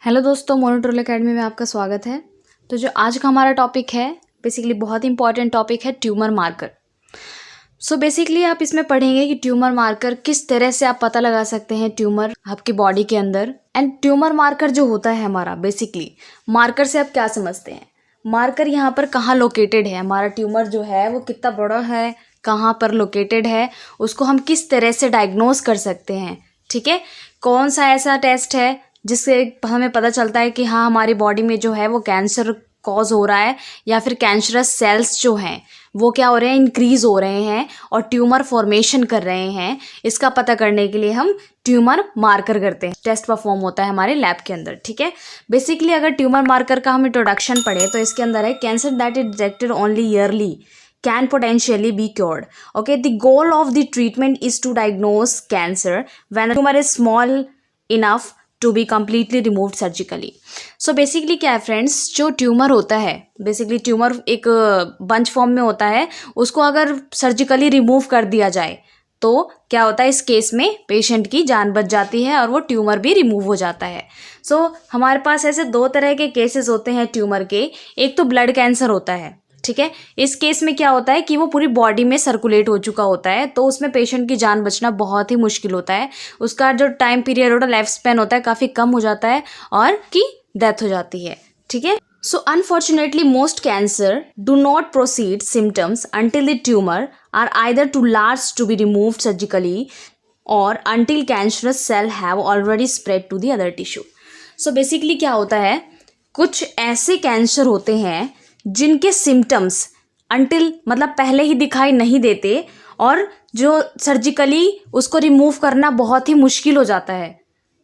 Hello दोस्तों, मोनोट्रोल academy में आपका स्वागत है। तो जो आज का हमारा टॉपिक है बेसिकली बहुत इंपॉर्टेंट टॉपिक है ट्यूमर मार्कर। सो बेसिकली आप इसमें पढ़ेंगे कि ट्यूमर मार्कर किस तरह से आप पता लगा सकते हैं ट्यूमर आपकी बॉडी के अंदर। एंड ट्यूमर मार्कर जो होता है हमारा बेसिकली मार्कर से आप क्या समझते हैं, मार्कर यहाँ पर कहाँ लोकेटेड है, हमारा ट्यूमर जो है वो कितना बड़ा है, कहाँ पर लोकेटेड है, उसको हम किस तरह से डायग्नोज कर सकते हैं। ठीक है, कौन सा ऐसा टेस्ट है जिससे हमें पता चलता है कि हाँ हमारी बॉडी में जो है वो कैंसर कॉज हो रहा है या फिर कैंसरस सेल्स जो हैं वो क्या हो रहे हैं, इंक्रीज हो रहे हैं और ट्यूमर फॉर्मेशन कर रहे हैं। इसका पता करने के लिए हम ट्यूमर मार्कर करते हैं, टेस्ट परफॉर्म होता है हमारे लैब के अंदर। ठीक है, बेसिकली अगर ट्यूमर मार्कर का हम इंट्रोडक्शन पढ़े तो इसके अंदर है cancer that is detected only yearly can potentially be cured. Okay, the goal of the treatment is to diagnose cancer when the tumor is small enough to be completely removed surgically. So basically क्या है friends, जो tumour होता है basically tumour एक bunch form में होता है, उसको अगर सर्जिकली रिमूव कर दिया जाए तो क्या होता है, इस केस में पेशेंट की जान बच जाती है और वो ट्यूमर भी रिमूव हो जाता है। सो हमारे पास ऐसे दो तरह के केसेस होते हैं ट्यूमर के। एक तो ब्लड कैंसर होता है। ठीक है, इस केस में क्या होता है कि वो पूरी बॉडी में सर्कुलेट हो चुका होता है, तो उसमें पेशेंट की जान बचना बहुत ही मुश्किल होता है। उसका जो टाइम पीरियड होता है, लाइफ स्पैन होता है, काफ़ी कम हो जाता है और की डेथ हो जाती है। ठीक है, so unfortunately most cancer do not proceed symptoms until the tumour are either too large to be removed surgically और until cancerous cell have already spread to the other tissue. So basically क्या होता है, कुछ ऐसे cancer होते हैं जिनके symptoms until मतलब पहले ही दिखाई नहीं देते और जो सर्जिकली उसको रिमूव करना बहुत ही मुश्किल हो जाता है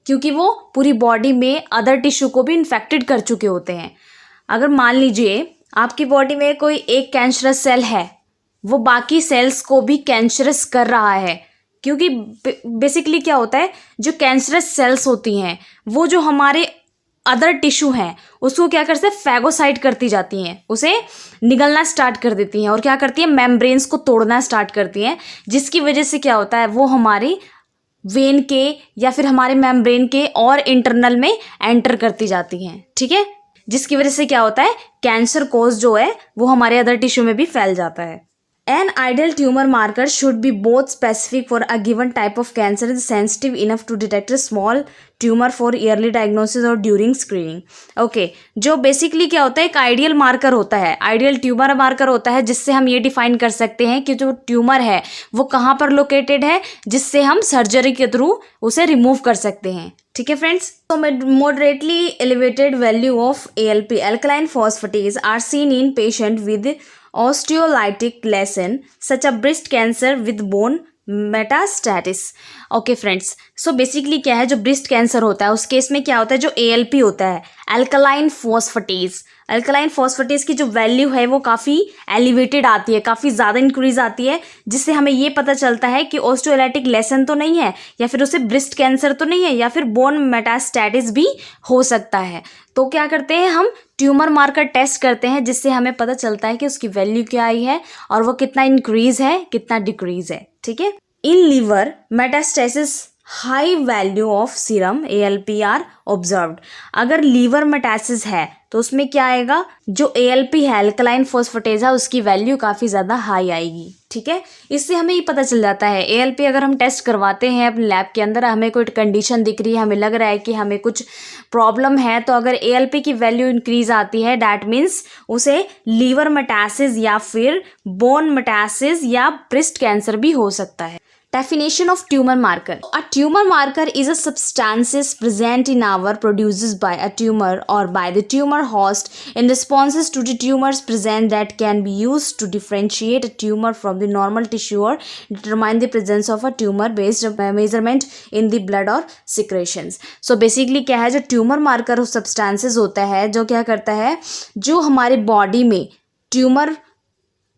क्योंकि वो पूरी बॉडी में अदर टिश्यू को भी इन्फेक्टेड कर चुके होते हैं। अगर मान लीजिए आपकी बॉडी में कोई एक कैंसरस सेल है, वो बाकी सेल्स को भी कैंसरस कर रहा है, क्योंकि बेसिकली क्या होता है, जो कैंसरस सेल्स होती हैं वो जो हमारे अदर टिश्यू हैं उसको क्या करते हैं, फैगोसाइट करती जाती हैं, उसे निगलना स्टार्ट कर देती हैं और क्या करती हैं, मेम्ब्रेन्स को तोड़ना स्टार्ट करती हैं, जिसकी वजह से क्या होता है, वो हमारी वेन के या फिर हमारे मेम्ब्रेन के और इंटरनल में एंटर करती जाती हैं। ठीक है, जिसकी वजह से क्या होता है, कैंसर कोज जो है वो हमारे अदर टिश्यू में भी फैल जाता है। An ideal tumor marker should be both specific for a given type of cancer and sensitive enough to detect a small tumor for early diagnosis और during screening. Okay, जो बेसिकली क्या होता है, एक आइडियल मार्कर होता है, ideal tumour marker होता है जिससे हम ये डिफाइन कर सकते हैं कि जो ट्यूमर है वो कहाँ पर लोकेटेड है, जिससे हम सर्जरी के थ्रू उसे रिमूव कर सकते हैं। ठीक है फ्रेंड्स, तो moderately elevated value of ALP alkaline phosphatase are seen in patient with osteolytic lesion such as breast cancer with bone metastasis. Okay friends, so basically क्या है, जो ब्रेस्ट कैंसर होता है उस केस में क्या होता है, जो ALP होता है अल्कलाइन फॉस्फेटेज, अल्कलाइन फॉस्फेटेज की जो वैल्यू है वो काफ़ी एलिवेटेड आती है, काफ़ी ज़्यादा इंक्रीज आती है, जिससे हमें ये पता चलता है कि ऑस्टियोलाइटिक लेसन तो नहीं है या फिर उसे ब्रेस्ट कैंसर तो नहीं है या फिर बोन मेटास्टैटिस भी हो सकता है। तो क्या करते हैं, हम ट्यूमर मार्कर टेस्ट करते हैं जिससे हमें पता चलता है कि उसकी वैल्यू क्या आई है और वो कितना इंक्रीज है कितना डिक्रीज है। ठीक है, in liver metastasis high value of serum ALP are observed. अगर लीवर मेटासिस है तो उसमें क्या आएगा, जो ALP है अल्कलाइन फॉस्फेटेज है उसकी वैल्यू काफ़ी ज़्यादा हाई आएगी। ठीक है, इससे हमें ये पता चल जाता है ALP अगर हम टेस्ट करवाते हैं अपने लैब के अंदर, हमें कोई कंडीशन दिख रही है, हमें लग रहा है कि हमें कुछ प्रॉब्लम है, तो अगर ALP की वैल्यू इंक्रीज आती है डैट मीन्स उसे लीवर मेटासिस या फिर बोन मेटासिस या ब्रेस्ट कैंसर भी हो सकता है। Definition of tumor marker. A tumor marker is a substances present in our produced by a tumor or by the tumor host in responses to the tumors present that can be used to differentiate a tumor from the normal tissue or determine the presence of a tumor based measurement in the blood or secretions. So basically क्या है, जो tumor marker substances होता है जो क्या करता है, जो हमारे बॉडी में ट्यूमर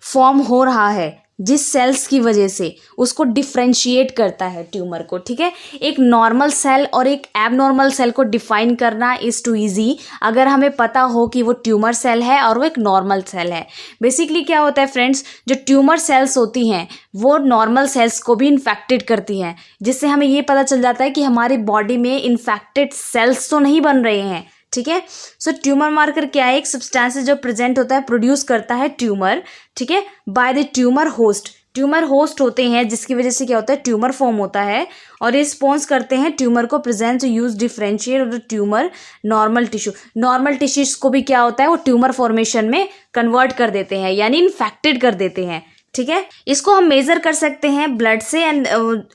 फॉर्म हो रहा है जिस सेल्स की वजह से उसको डिफ्रेंशिएट करता है ट्यूमर को, ठीक है। एक नॉर्मल सेल और एक एबनॉर्मल सेल को डिफाइन करना इज़ टू ईजी अगर हमें पता हो कि वो ट्यूमर सेल है और वो एक नॉर्मल सेल है। बेसिकली क्या होता है फ्रेंड्स, जो ट्यूमर सेल्स होती हैं वो नॉर्मल सेल्स को भी इन्फेक्टेड करती हैं, जिससे हमें ये पता चल जाता है कि हमारी बॉडी में इन्फेक्टेड सेल्स तो नहीं बन रहे हैं, ठीक है। सो ट्यूमर मार्कर क्या है, एक सब्सटेंस जो प्रेजेंट होता है, प्रोड्यूस करता है ट्यूमर, ठीक है, by the tumour host. Tumour host होते हैं जिसकी वजह से क्या होता है, ट्यूमर फॉर्म होता है और रिस्पॉन्स करते हैं ट्यूमर को present to use differentiate of the tumour normal tissue. Normal tissues को भी क्या होता है, वो ट्यूमर फॉर्मेशन में कन्वर्ट कर देते हैं, यानी इन्फेक्टेड कर देते हैं, ठीक है। इसको हम मेजर कर सकते हैं ब्लड से एंड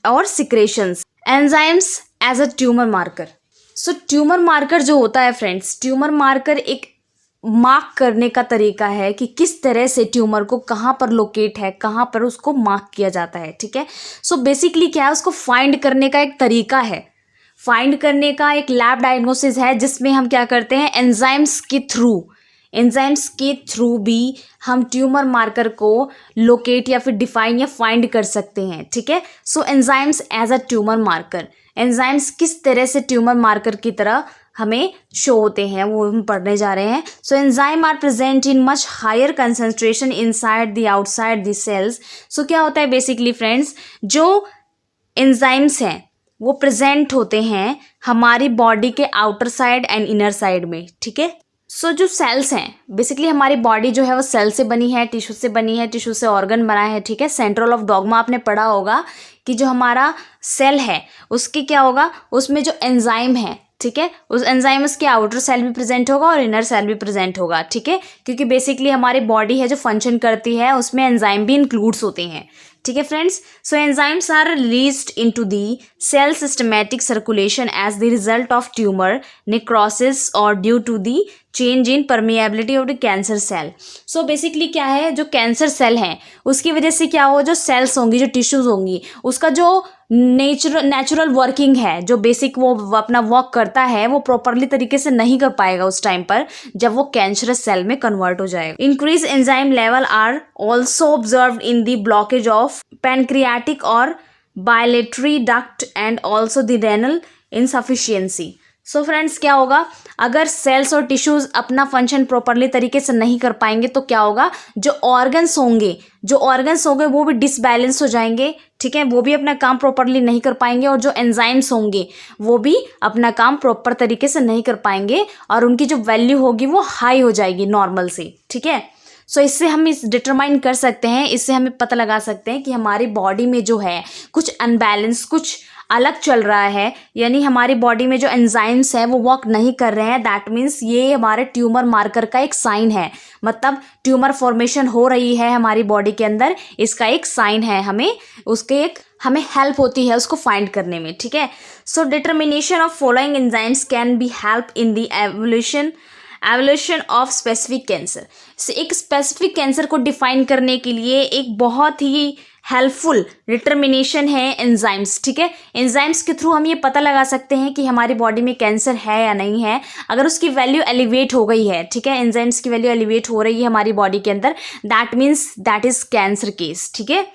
और secretions. Enzymes as a tumour marker. So tumour marker जो होता है फ्रेंड्स, ट्यूमर मार्कर एक मार्क करने का तरीका है कि किस तरह से ट्यूमर को कहाँ पर लोकेट है, कहाँ पर उसको मार्क किया जाता है, ठीक है। सो बेसिकली क्या है, उसको फाइंड करने का एक तरीका है, फाइंड करने का एक लैब डायग्नोसिस है, जिसमें हम क्या करते हैं, एंजाइम्स के थ्रू भी हम ट्यूमर मार्कर को लोकेट या फिर डिफाइन या फाइंड कर सकते हैं, ठीक है। So enzymes as a tumour marker, enzymes किस तरह से ट्यूमर मार्कर की तरह हमें शो होते हैं वो हम पढ़ने जा रहे हैं। So enzyme are present in much higher concentration inside the outside the cells. So क्या होता है बेसिकली फ्रेंड्स, जो एंजाइम्स हैं वो प्रेजेंट होते हैं हमारी बॉडी के outer side and inner side में, ठीक है। सो जो सेल्स हैं, बेसिकली हमारी बॉडी जो है वो सेल से बनी है, टिश्यू से बनी है, टिश्यू से ऑर्गन बना है, ठीक है। सेंट्रल ऑफ डॉग्मा आपने पढ़ा होगा कि जो हमारा सेल है उसकी क्या होगा, उसमें जो एंजाइम है, ठीक है, उस एंजाइम के आउटर सेल भी प्रेजेंट होगा और इनर सेल भी प्रेजेंट होगा, ठीक है, क्योंकि बेसिकली हमारी बॉडी है जो फंक्शन करती है उसमें एंजाइम भी इंक्लूड्स होते हैं, ठीक है friends. So enzymes are released into the cell systematic circulation as the result of tumour necrosis और due to the change in permeability of the cancer cell. So basically क्या है, जो कैंसर सेल हैं उसकी वजह से क्या हो, जो सेल्स होंगी, जो टिश्यूज होंगी, उसका जो नेचुरल वर्किंग है, जो बेसिक वो अपना वर्क करता है वो प्रॉपरली तरीके से नहीं कर पाएगा उस टाइम पर जब वो कैंसरस सेल में कन्वर्ट हो जाएगा। Increase enzyme level are also observed in the blockage of pancreatic और biliary duct and also the renal insufficiency. So friends क्या होगा, अगर सेल्स और टिश्यूज अपना फंक्शन प्रॉपरली तरीके से नहीं कर पाएंगे तो क्या होगा, जो ऑर्गन्स होंगे वो भी डिसबैलेंस हो जाएंगे, ठीक है, वो भी अपना काम प्रॉपरली नहीं कर पाएंगे और जो एंजाइम्स होंगे वो भी अपना काम प्रॉपर तरीके से नहीं कर पाएंगे और उनकी जो वैल्यू होगी वो हाई हो जाएगी नॉर्मल से, ठीक है। सो इससे हम इस डिटरमाइन कर सकते हैं, इससे हमें पता लगा सकते हैं कि हमारी बॉडी में जो है कुछ अनबैलेंस, कुछ अलग चल रहा है, यानी हमारी बॉडी में जो एंजाइम्स हैं वो वर्क नहीं कर रहे हैं। दैट मीन्स ये हमारे ट्यूमर मार्कर का एक साइन है, मतलब ट्यूमर फॉर्मेशन हो रही है हमारी बॉडी के अंदर, इसका एक साइन है, हमें हेल्प होती है उसको फाइंड करने में, ठीक है। So determination of following enzymes can be help in the evolution of specific cancer. एक स्पेसिफिक कैंसर को डिफाइन करने के लिए एक बहुत ही हेल्पफुल डिटर्मिनेशन है एंजाइम्स, ठीक है। एंजाइम्स के थ्रू हम ये पता लगा सकते हैं कि हमारी बॉडी में कैंसर है या नहीं है। अगर उसकी वैल्यू एलिवेट हो गई है, ठीक है, एंजाइम्स की वैल्यू एलिवेट हो रही है हमारी बॉडी के अंदर, that means that is cancer case, ठीक है।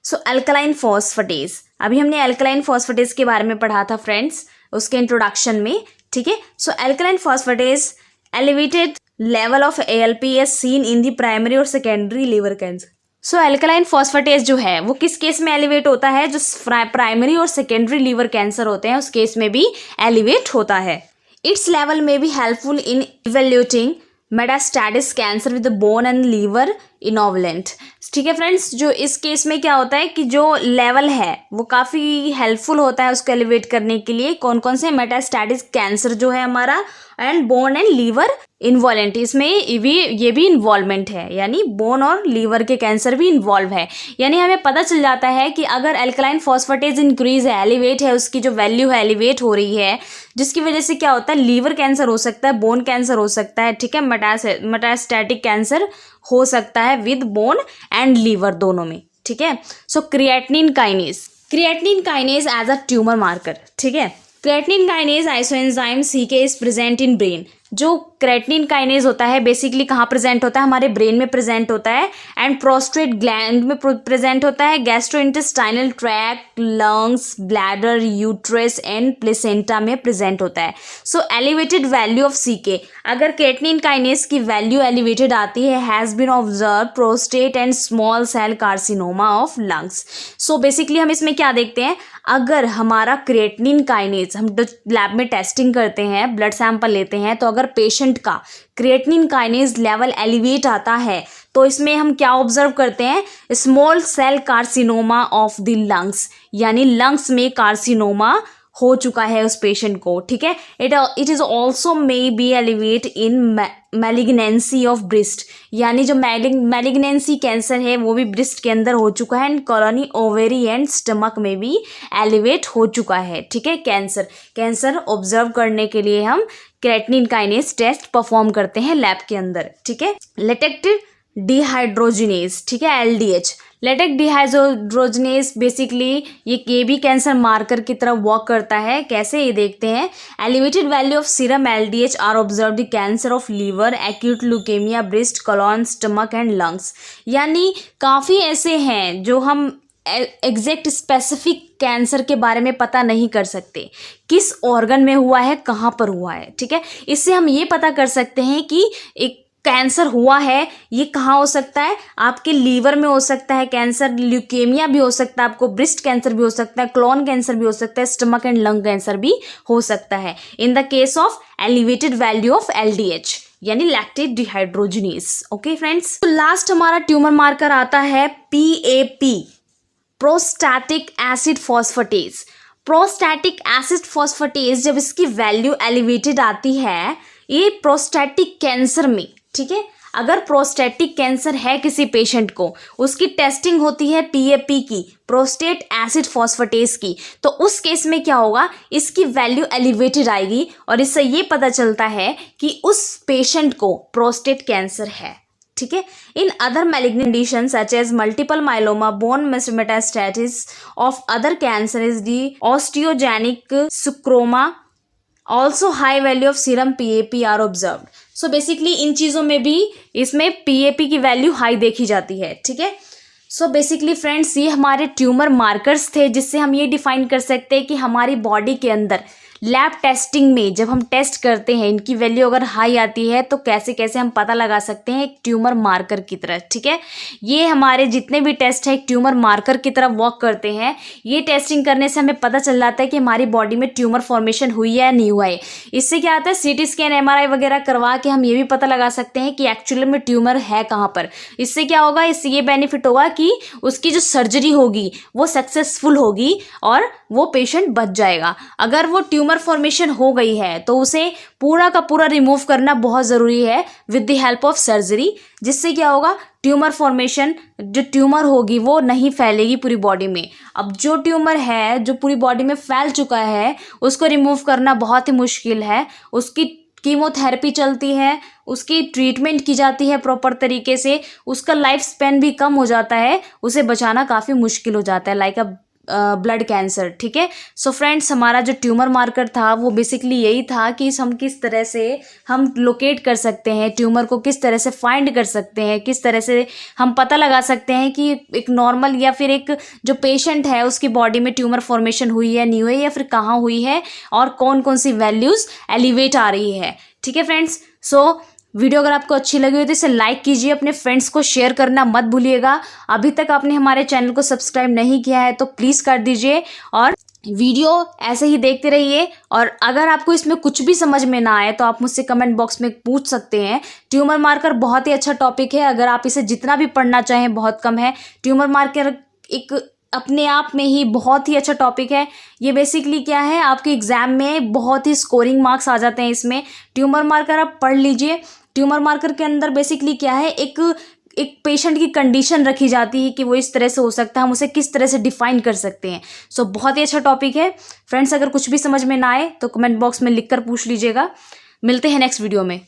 सो अल्कलाइन फॉस्फेटेज, अभी हमने अल्कलाइन फॉस्फेटेज के बारे में पढ़ा था फ्रेंड्स उसके इंट्रोडक्शन में, ठीक है। So alkaline phosphatase elevated level of ALP is seen in the primary और secondary liver cancer. So alkaline phosphatase जो है वो किस केस में एलिवेट होता है, जो प्राइमरी और सेकेंडरी लीवर कैंसर होते हैं उस केस में भी एलिवेट होता है। इट्स लेवल में भी helpful in evaluating metastatic cancer with bone and liver involvement, ठीक है फ्रेंड्स। जो इस केस में क्या होता है कि जो लेवल है वो काफ़ी हेल्पफुल होता है उसको एलिवेट करने के लिए। कौन कौन से, मेटास्टैटिस कैंसर जो है हमारा एंड बोन एंड लीवर इन्वॉल्वेंट, इसमें ये भी इन्वॉल्वमेंट है, यानी बोन और लीवर के कैंसर भी इन्वॉल्व है। यानी हमें पता चल जाता है कि अगर अल्कलाइन फॉस्फेटेज इंक्रीज है, एलिवेट है, उसकी जो वैल्यू है एलिवेट हो रही है, जिसकी वजह से क्या होता है, लीवर कैंसर हो सकता है, बोन कैंसर हो सकता है, ठीक है, मेटास्टैटिक कैंसर हो सकता है विद बोन एंड लीवर दोनों में, ठीक है। So creatinine kinase as a tumour marker, ठीक है। Creatinine kinase isoenzyme CK is present in brain जो क्रेटिनिन काइनेज होता है बेसिकली कहाँ प्रेजेंट होता है, हमारे ब्रेन में प्रेजेंट होता है एंड प्रोस्टेट ग्लैंड में प्रेजेंट होता है, gastrointestinal tract, lungs, bladder, uterus and placenta में प्रेजेंट होता है। So elevated value of CK, अगर क्रेटिनिन काइनेज की वैल्यू एलिवेटेड आती है, has been observe prostate and small cell carcinoma of lungs. So basically हम इसमें क्या देखते हैं, अगर हमारा क्रिएटिनिन काइनेज, हम लैब में टेस्टिंग करते हैं, ब्लड सैंपल लेते हैं, तो अगर पेशेंट का क्रिएटिनिन काइनेज लेवल एलिवेट आता है तो इसमें हम क्या ऑब्जर्व करते हैं, small cell carcinoma of the lungs, यानी लंग्स में कार्सिनोमा हो चुका है उस पेशेंट को। ठीक है, it is also may be elevate in malignancy of breast, यानी जो मैलिग्नेंसी कैंसर है वो भी ब्रेस्ट के अंदर हो चुका है and colony, ovary and stomach में भी एलिवेट हो चुका है। ठीक है, कैंसर ऑब्जर्व करने के लिए हम क्रेटिनिन काइनेज टेस्ट परफॉर्म करते हैं लैब के अंदर। ठीक है, लेटेक्टेड डिहाइड्रोजिनेज, ठीक है, LDH, लेटेक डिहाइड्रोजिनेज बेसिकली ये भी कैंसर मार्कर की तरह वर्क करता है। कैसे, ये देखते हैं। Elevated value of serum LDH are observe the cancer of liver, acute leukaemia, breast, colon, stomach and lungs, यानी काफ़ी ऐसे हैं जो हम एग्जैक्ट स्पेसिफिक कैंसर के बारे में पता नहीं कर सकते, किस ऑर्गन में हुआ है, कहाँ पर हुआ है। ठीक है, इससे हम ये पता कर सकते हैं कि एक कैंसर हुआ है, ये कहाँ हो सकता है, आपके लीवर में हो सकता है कैंसर, ल्यूकेमिया भी हो सकता है, आपको ब्रेस्ट कैंसर भी हो सकता है, क्लोन कैंसर भी हो सकता है, स्टमक एंड लंग कैंसर भी हो सकता है in the case of elevated value of LDH, यानी लैक्टेट डिहाइड्रोजिनेज। ओके फ्रेंड्स, तो लास्ट हमारा ट्यूमर मार्कर आता है PAP, prostatic acid phosphatase. Prostatic acid phosphatase जब इसकी वैल्यू एलिवेटेड आती है, ये प्रोस्टैटिक कैंसर में, ठीक है, अगर प्रोस्टैटिक कैंसर है किसी पेशेंट को, उसकी टेस्टिंग होती है PAP की, प्रोस्टेट एसिड फॉस्फेटेज की, तो उस केस में क्या होगा, इसकी वैल्यू एलिवेटेड आएगी और इससे ये पता चलता है कि उस पेशेंट को प्रोस्टेट कैंसर है। ठीक है, in other malignant conditions such as multiple myeloma, bone metastasis of other cancer is the osteogenic sarcoma, also high value of serum PAP are observed. So basically इन चीज़ों में भी इसमें PAP की value high देखी जाती है। ठीक है, सो बेसिकली फ्रेंड्स ये हमारे ट्यूमर मार्कर्स थे जिससे हम ये डिफाइन कर सकते हैं कि हमारी बॉडी के अंदर लैब टेस्टिंग में जब हम टेस्ट करते हैं, इनकी वैल्यू अगर हाई आती है तो कैसे कैसे हम पता लगा सकते हैं एक ट्यूमर मार्कर की तरह। ठीक है, ये हमारे जितने भी टेस्ट हैं एक ट्यूमर मार्कर की तरह वर्क करते हैं। ये टेस्टिंग करने से हमें पता चल जाता है कि हमारी बॉडी में ट्यूमर फॉर्मेशन हुई है या नहीं हुआ है। इससे क्या आता है, CT स्कैन MRI वगैरह करवा के हम ये भी पता लगा सकते हैं कि एक्चुअली में ट्यूमर है कहाँ पर। इससे क्या होगा, इससे ये बेनिफिट होगा कि उसकी जो सर्जरी होगी वो सक्सेसफुल होगी और वो पेशेंट बच जाएगा। अगर वो ट्यूमर फॉर्मेशन हो गई है तो उसे पूरा का पूरा रिमूव करना बहुत ज़रूरी है with the help of surgery, जिससे क्या होगा, ट्यूमर फॉर्मेशन, जो ट्यूमर होगी वो नहीं फैलेगी पूरी बॉडी में। अब जो ट्यूमर है जो पूरी बॉडी में फैल चुका है उसको रिमूव करना बहुत ही मुश्किल है। उसकी कीमोथेरेपी चलती है, उसकी ट्रीटमेंट की जाती है प्रॉपर तरीके से, उसका लाइफ स्पैन भी कम हो जाता है, उसे बचाना काफ़ी मुश्किल हो जाता है, लाइक अ ब्लड कैंसर। ठीक है, सो फ्रेंड्स हमारा जो ट्यूमर मार्कर था वो बेसिकली यही था कि हम किस तरह से हम लोकेट कर सकते हैं ट्यूमर को, किस तरह से फाइंड कर सकते हैं, किस तरह से हम पता लगा सकते हैं कि एक नॉर्मल या फिर एक जो पेशेंट है उसकी बॉडी में ट्यूमर फॉर्मेशन हुई है, नहीं हुई या फिर कहाँ हुई है और कौन कौन सी वैल्यूज़ एलिवेट आ रही है। ठीक है फ्रेंड्स, सो वीडियो अगर आपको अच्छी लगी हो तो इसे लाइक कीजिए, अपने फ्रेंड्स को शेयर करना मत भूलिएगा। अभी तक आपने हमारे चैनल को सब्सक्राइब नहीं किया है तो प्लीज़ कर दीजिए और वीडियो ऐसे ही देखते रहिए। और अगर आपको इसमें कुछ भी समझ में ना आए तो आप मुझसे कमेंट बॉक्स में पूछ सकते हैं। ट्यूमर मार्कर बहुत ही अच्छा टॉपिक है, अगर आप इसे जितना भी पढ़ना चाहें बहुत कम है। ट्यूमर मार्कर एक अपने आप में ही बहुत ही अच्छा टॉपिक है। ये बेसिकली क्या है, आपके एग्जाम में बहुत ही स्कोरिंग मार्क्स आ जाते हैं इसमें। ट्यूमर मार्कर आप पढ़ लीजिए। ट्यूमर मार्कर के अंदर बेसिकली क्या है, एक पेशेंट की कंडीशन रखी जाती है कि वो इस तरह से हो सकता है, हम उसे किस तरह से डिफाइन कर सकते हैं। सो बहुत ही अच्छा टॉपिक है फ्रेंड्स। अगर कुछ भी समझ में ना आए तो कमेंट बॉक्स में लिखकर पूछ लीजिएगा। मिलते हैं नेक्स्ट वीडियो में।